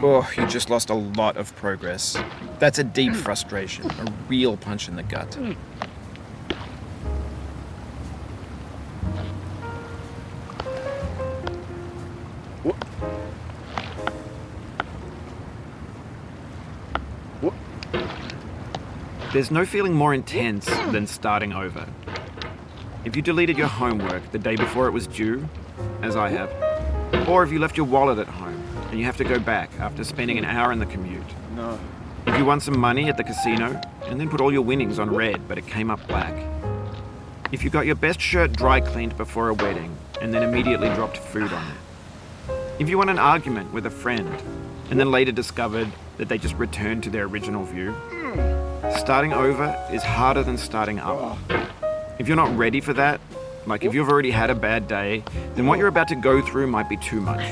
Oh, you just lost a lot of progress. That's a deep frustration, a real punch in the gut. There's no feeling more intense than starting over. If you deleted your homework the day before it was due, as I have, or if you left your wallet at home and you have to go back after spending an hour in the commute. No. If you won some money at the casino and then put all your winnings on red but it came up black. If you got your best shirt dry cleaned before a wedding and then immediately dropped food on it. If you won an argument with a friend and then later discovered that they just returned to their original view. Starting over is harder than starting up. If you're not ready for that, like if you've already had a bad day, then what you're about to go through might be too much.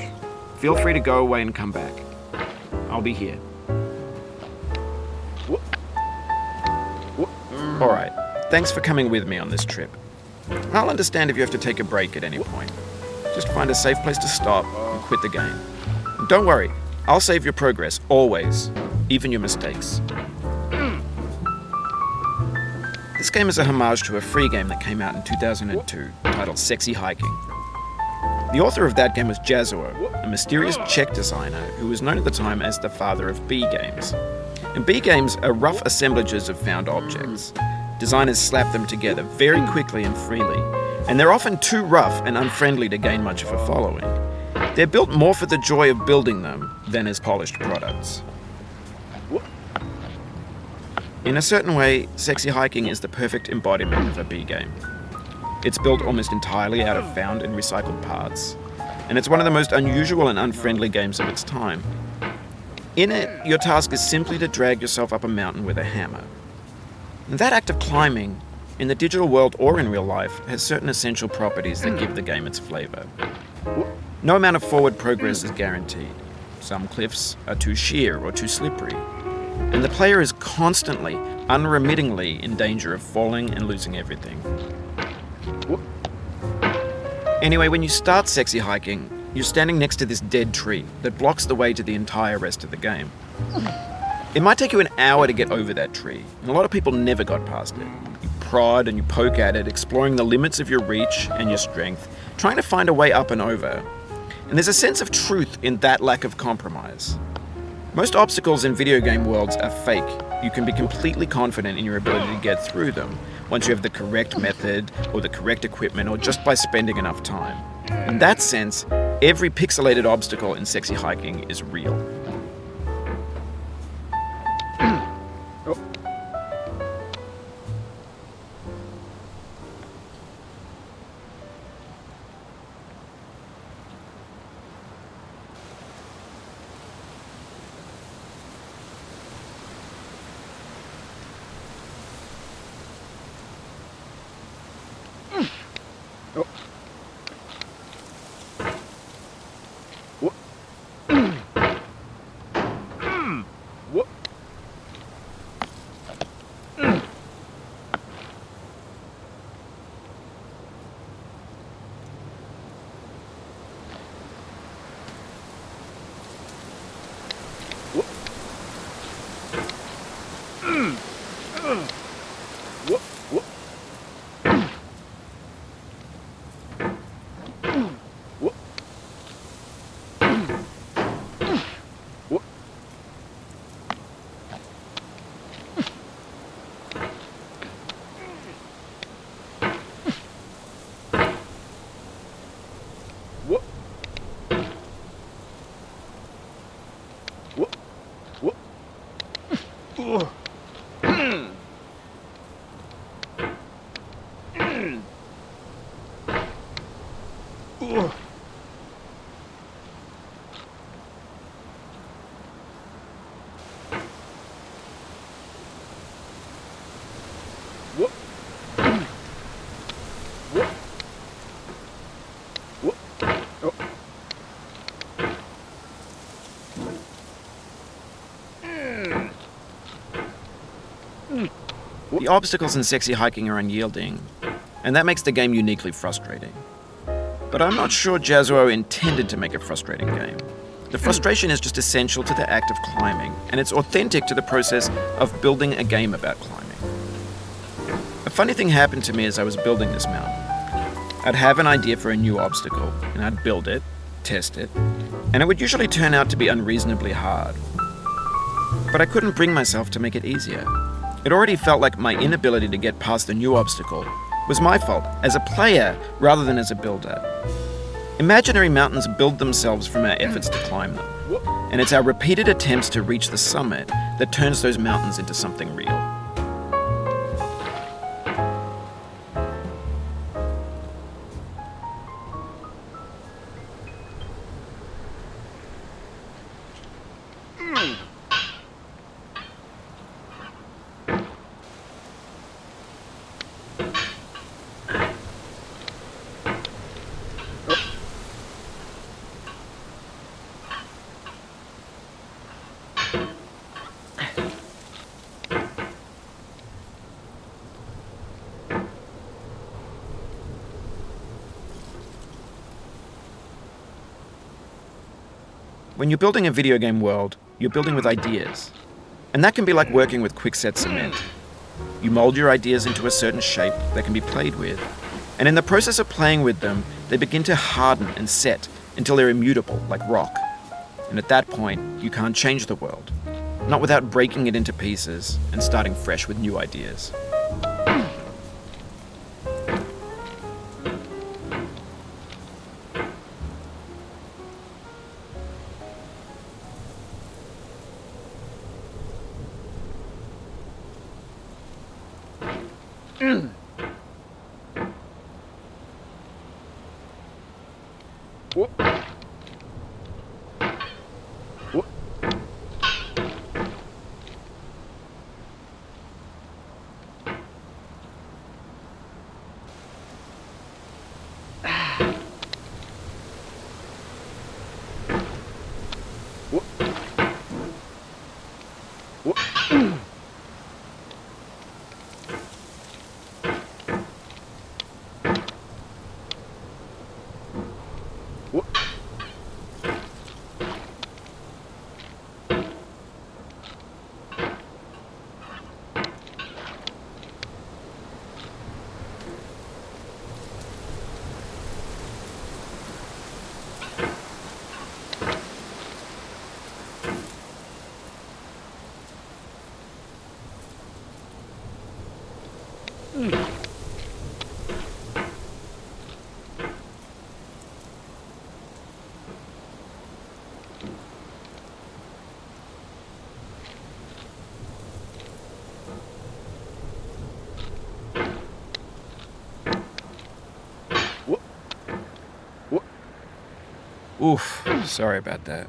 Feel free to go away and come back. I'll be here. Alright, thanks for coming with me on this trip. I'll understand if you have to take a break at any point. Just find a safe place to stop and quit the game. And don't worry, I'll save your progress, always, even your mistakes. This game is a homage to a free game that came out in 2002, titled Sexy Hiking. The author of that game was Jazuo, a mysterious Czech designer who was known at the time as the father of B games. And B games are rough assemblages of found objects. Designers slap them together very quickly and freely, and they're often too rough and unfriendly to gain much of a following. They're built more for the joy of building them than as polished products. In a certain way, Sexy Hiking is the perfect embodiment of a B game. It's built almost entirely out of found and recycled parts, and it's one of the most unusual and unfriendly games of its time. In it, your task is simply to drag yourself up a mountain with a hammer. And that act of climbing, in the digital world or in real life, has certain essential properties that give the game its flavor. No amount of forward progress is guaranteed. Some cliffs are too sheer or too slippery, and the player is constantly, unremittingly in danger of falling and losing everything. Anyway, when you start Sexy Hiking, you're standing next to this dead tree that blocks the way to the entire rest of the game. It might take you an hour to get over that tree, and a lot of people never got past it. You prod and you poke at it, exploring the limits of your reach and your strength, trying to find a way up and over. And there's a sense of truth in that lack of compromise. Most obstacles in video game worlds are fake. You can be completely confident in your ability to get through them once you have the correct method or the correct equipment or just by spending enough time. In that sense, every pixelated obstacle in Sexy Hiking is real. The obstacles in sexy hiking are unyielding, and that makes the game uniquely frustrating. But I'm not sure Jazuo intended to make a frustrating game. The frustration is just essential to the act of climbing, and it's authentic to the process of building a game about climbing. A funny thing happened to me as I was building this mountain. I'd have an idea for a new obstacle, and I'd build it, test it, and it would usually turn out to be unreasonably hard. But I couldn't bring myself to make it easier. It already felt like my inability to get past the new obstacle was my fault as a player rather than as a builder. Imaginary mountains build themselves from our efforts to climb them, and it's our repeated attempts to reach the summit that turns those mountains into something real. When you're building a video game world, you're building with ideas. And that can be like working with quickset cement. You mold your ideas into a certain shape that can be played with. And in the process of playing with them, they begin to harden and set until they're immutable, like rock. And at that point, you can't change the world. Not without breaking it into pieces and starting fresh with new ideas. Oof, sorry about that.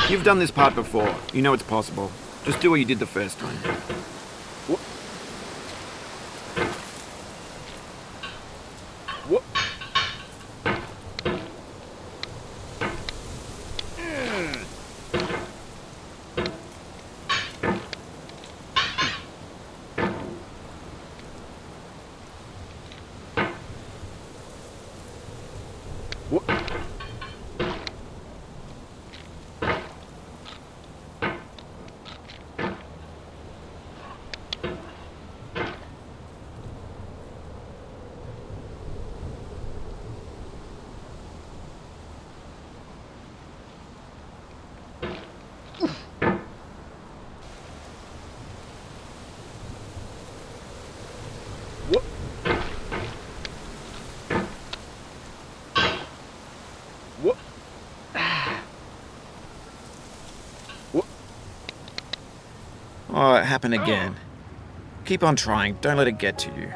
You've done this part before. You know it's possible. Just do what you did the first time. Oh, it happened again. Keep on trying. Don't let it get to you.